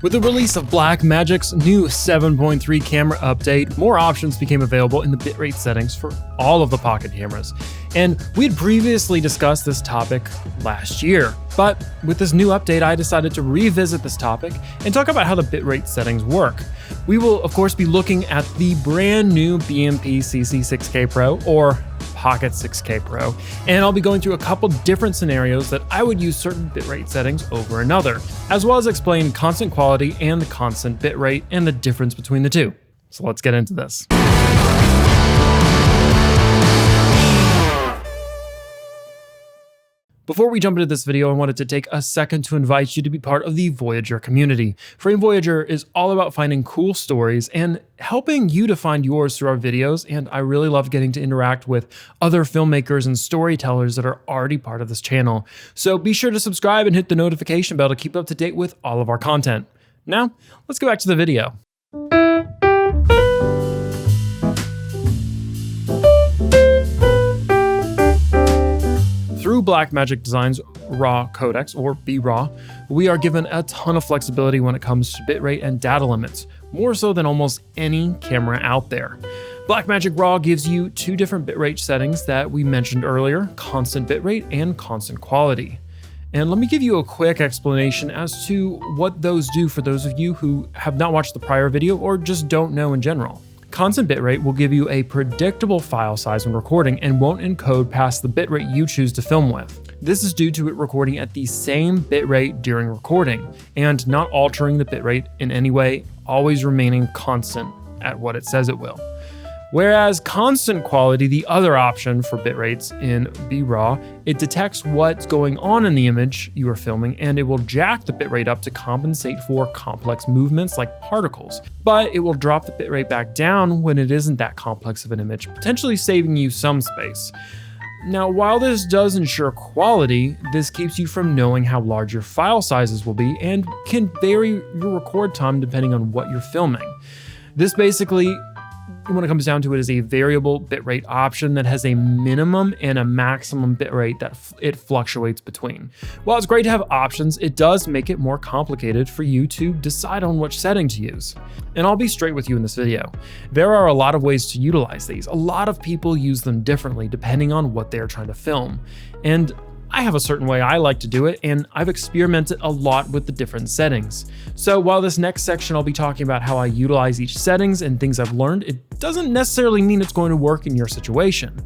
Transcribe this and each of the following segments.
With the release of Blackmagic's new 7.3 camera update, more options became available in the bitrate settings for all of the Pocket cameras. And we had previously discussed this topic last year, but with this new update, I decided to revisit this topic and talk about how the bitrate settings work. We will, of course, be looking at the brand new BMP CC6K Pro, or Pocket 6K Pro, and I'll be going through a couple different scenarios that I would use certain bitrate settings over another, as well as explain constant quality and the constant bitrate and the difference between the two. So let's get into this. Before we jump into this video, I wanted to take a second to invite you to be part of the Voyager community. Frame Voyager is all about finding cool stories and helping you to find yours through our videos, and I really love getting to interact with other filmmakers and storytellers that are already part of this channel. So be sure to subscribe and hit the notification bell to keep up to date with all of our content. Now, let's go back to the video. Through Blackmagic Design's RAW codecs, or BRAW, we are given a ton of flexibility when it comes to bitrate and data limits, more so than almost any camera out there. Blackmagic RAW gives you two different bitrate settings that we mentioned earlier, constant bitrate and constant quality. And let me give you a quick explanation as to what those do for those of you who have not watched the prior video or just don't know in general. Constant bitrate will give you a predictable file size when recording and won't encode past the bitrate you choose to film with. This is due to it recording at the same bitrate during recording and not altering the bitrate in any way, always remaining constant at what it says it will. Whereas constant quality, the other option for bitrates in BRAW, it detects what's going on in the image you are filming and it will jack the bitrate up to compensate for complex movements like particles, but it will drop the bitrate back down when it isn't that complex of an image, potentially saving you some space. Now, while this does ensure quality, this keeps you from knowing how large your file sizes will be and can vary your record time depending on what you're filming. This basically, when it comes down to it, is a variable bitrate option that has a minimum and a maximum bitrate that it fluctuates between. While it's great to have options, it does make it more complicated for you to decide on which setting to use. And I'll be straight with you in this video. There are a lot of ways to utilize these. A lot of people use them differently depending on what they're trying to film. And I have a certain way I like to do it, and I've experimented a lot with the different settings. So while this next section I'll be talking about how I utilize each settings and things I've learned, it doesn't necessarily mean it's going to work in your situation.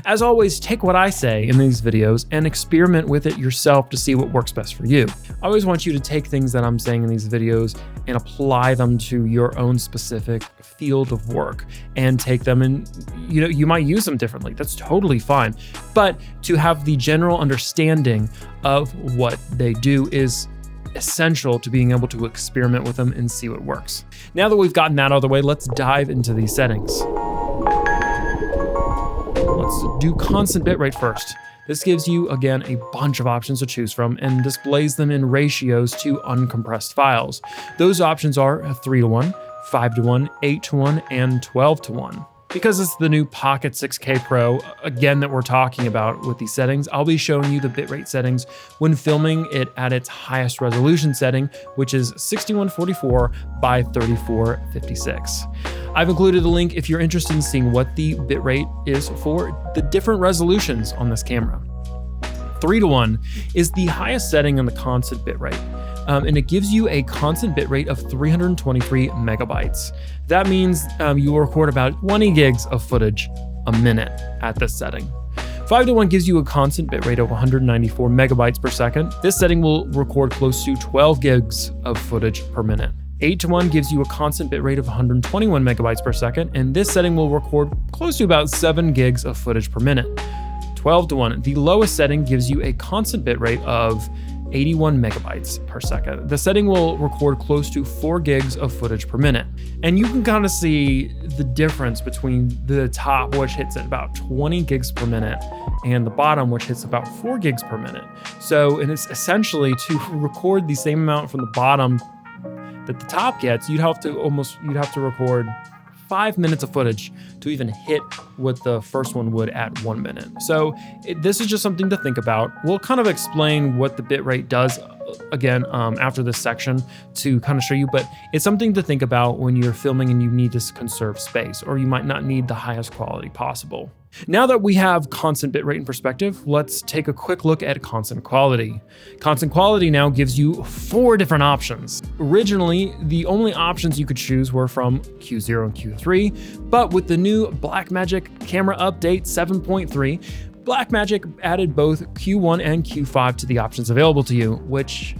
As always, take what I say in these videos and experiment with it yourself to see what works best for you. I always want you to take things that I'm saying in these videos and apply them to your own specific field of work and take them and, you might use them differently. That's totally fine. But to have the general understanding of what they do is essential to being able to experiment with them and see what works. Now that we've gotten that out of the way, let's dive into these settings. Let's do constant bitrate first. This gives you, again, a bunch of options to choose from and displays them in ratios to uncompressed files. Those options are 3:1, 5:1, 8:1, and 12:1. Because it's the new Pocket 6K Pro, again, that we're talking about with these settings, I'll be showing you the bitrate settings when filming it at its highest resolution setting, which is 6144 by 3456. I've included a link if you're interested in seeing what the bitrate is for the different resolutions on this camera. 3:1 is the highest setting on the constant bitrate. And it gives you a constant bitrate of 323 megabytes. That means you will record about 20 gigs of footage a minute at this setting. 5:1 gives you a constant bitrate of 194 megabytes per second. This setting will record close to 12 gigs of footage per minute. 8:1 gives you a constant bitrate of 121 megabytes per second, and this setting will record close to about 7 gigs of footage per minute. 12:1, the lowest setting, gives you a constant bitrate of 81 megabytes per second. The setting will record close to 4 gigs of footage per minute. And you can kind of see the difference between the top, which hits at about 20 gigs per minute, and the bottom, which hits about 4 gigs per minute. So, and it's essentially to record the same amount from the bottom that the top gets, you'd have to record 5 minutes of footage to even hit what the first one would at 1 minute. So this is just something to think about. We'll kind of explain what the bitrate does again after this section to kind of show you, but it's something to think about when you're filming and you need to conserve space, or you might not need the highest quality possible. Now that we have constant bitrate in perspective, let's take a quick look at constant quality. Constant quality now gives you 4 different options. Originally, the only options you could choose were from Q0 and Q3, but with the new Blackmagic Camera Update 7.3, Blackmagic added both Q1 and Q5 to the options available to you, which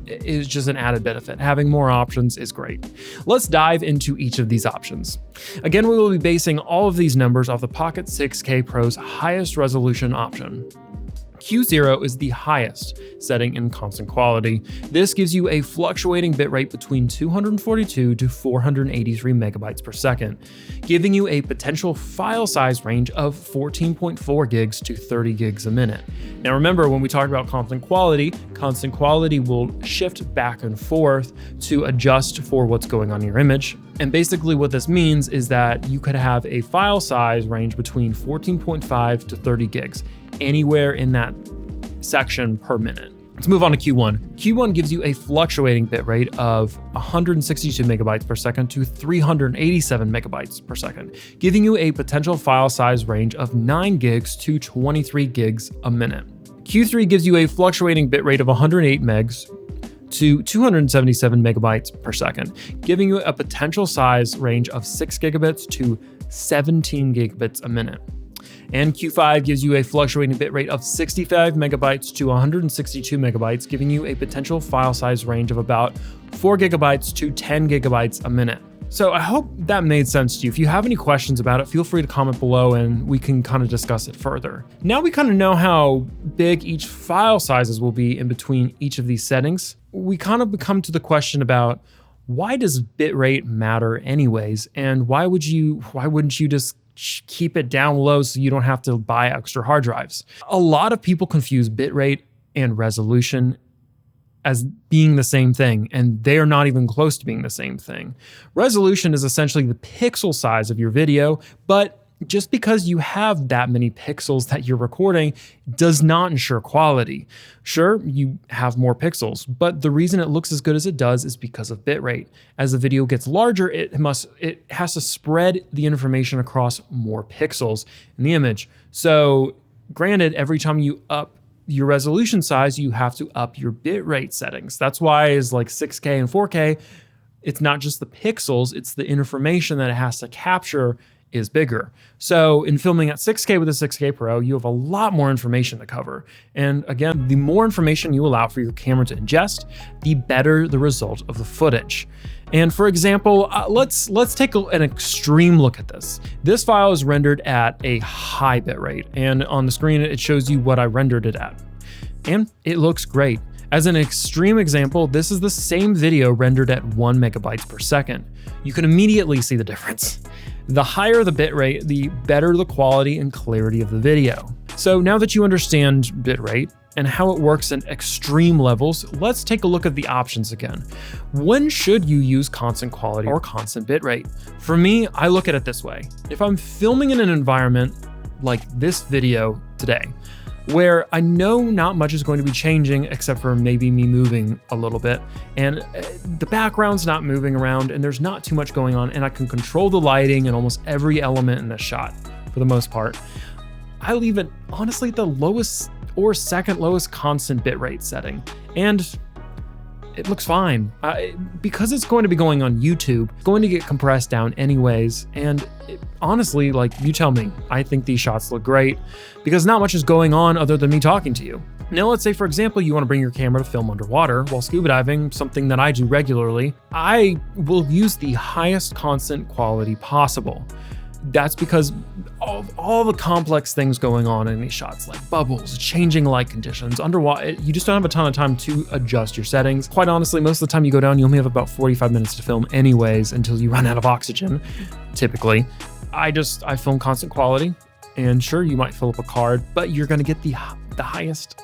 is just an added benefit. Having more options is great. Let's dive into each of these options. Again, we will be basing all of these numbers off the Pocket 6K Pro's highest resolution option. Q0 is the highest setting in constant quality. This gives you a fluctuating bitrate between 242 to 483 megabytes per second, giving you a potential file size range of 14.4 gigs to 30 gigs a minute. Now remember, when we talk about constant quality will shift back and forth to adjust for what's going on in your image. And basically what this means is that you could have a file size range between 14.5 to 30 gigs, anywhere in that section per minute. Let's move on to Q1. Q1 gives you a fluctuating bitrate of 162 megabytes per second to 387 megabytes per second, giving you a potential file size range of 9 gigs to 23 gigs a minute. Q3 gives you a fluctuating bitrate of 108 megs to 277 megabytes per second, giving you a potential size range of 6 gigabits to 17 gigabits a minute. And Q5 gives you a fluctuating bitrate of 65 megabytes to 162 megabytes, giving you a potential file size range of about 4 gigabytes to 10 gigabytes a minute. So I hope that made sense to you. If you have any questions about it, feel free to comment below and we can kind of discuss it further. Now we kind of know how big each file sizes will be in between each of these settings. We kind of come to the question about, why does bitrate matter anyways? And why wouldn't you just keep it down low so you don't have to buy extra hard drives? A lot of people confuse bitrate and resolution as being the same thing, and they are not even close to being the same thing. Resolution is essentially the pixel size of your video, but just because you have that many pixels that you're recording does not ensure quality. Sure, you have more pixels, but the reason it looks as good as it does is because of bitrate. As the video gets larger, it has to spread the information across more pixels in the image. So granted, every time you up your resolution size, you have to up your bitrate settings. That's why it's like 6K and 4K. It's not just the pixels, it's the information that it has to capture is bigger. So in filming at 6K with a 6K Pro, you have a lot more information to cover. And again, the more information you allow for your camera to ingest, the better the result of the footage. And for example, let's take an extreme look at this. This file is rendered at a high bitrate, and on the screen it shows you what I rendered it at. And it looks great. As an extreme example, this is the same video rendered at 1 megabytes per second. You can immediately see the difference. The higher the bitrate, the better the quality and clarity of the video. So now that you understand bitrate and how it works at extreme levels, let's take a look at the options again. When should you use constant quality or constant bitrate? For me, I look at it this way. If I'm filming in an environment like this video today, where I know not much is going to be changing except for maybe me moving a little bit, and the background's not moving around and there's not too much going on, and I can control the lighting and almost every element in the shot for the most part, I leave it honestly at the lowest or second lowest constant bitrate setting, and it looks fine. Because it's going to be going on YouTube, it's going to get compressed down anyways, and honestly, like, you tell me, I think these shots look great because not much is going on other than me talking to you. Now, let's say, for example, you want to bring your camera to film underwater while scuba diving, something that I do regularly. I will use the highest constant quality possible. That's because of all the complex things going on in these shots, like bubbles, changing light conditions, underwater. You just don't have a ton of time to adjust your settings. Quite honestly, most of the time you go down, you only have about 45 minutes to film anyways until you run out of oxygen, typically. I film constant quality, and sure, you might fill up a card, but you're gonna get the highest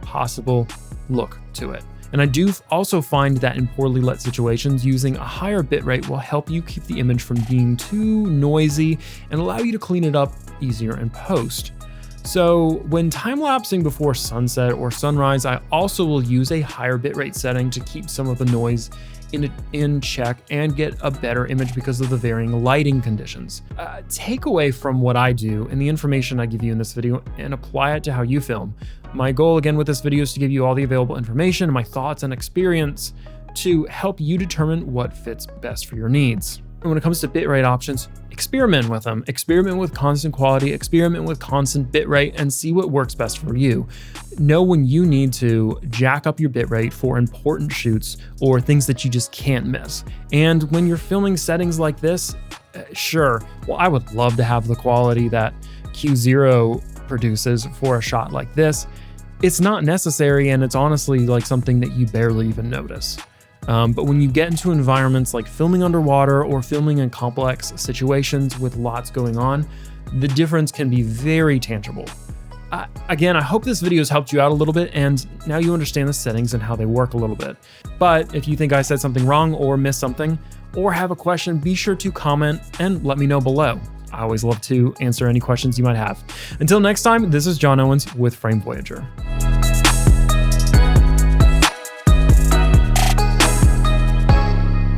possible look to it. And I do also find that in poorly lit situations, using a higher bitrate will help you keep the image from being too noisy and allow you to clean it up easier in post. So when time-lapsing before sunset or sunrise, I also will use a higher bitrate setting to keep some of the noise in check and get a better image because of the varying lighting conditions. Take away from what I do and the information I give you in this video and apply it to how you film. My goal again with this video is to give you all the available information, my thoughts and experience to help you determine what fits best for your needs. And when it comes to bitrate options, experiment with them. Experiment with constant quality, experiment with constant bitrate, and see what works best for you. Know when you need to jack up your bitrate for important shoots or things that you just can't miss. And when you're filming settings like this, sure, well, I would love to have the quality that Q0 produces for a shot like this. It's not necessary, and it's honestly like something that you barely even notice. But when you get into environments like filming underwater or filming in complex situations with lots going on, the difference can be very tangible. Again, I hope this video has helped you out a little bit and now you understand the settings and how they work a little bit. But if you think I said something wrong or missed something or have a question, be sure to comment and let me know below. I always love to answer any questions you might have. Until next time, this is John Owens with Frame Voyager.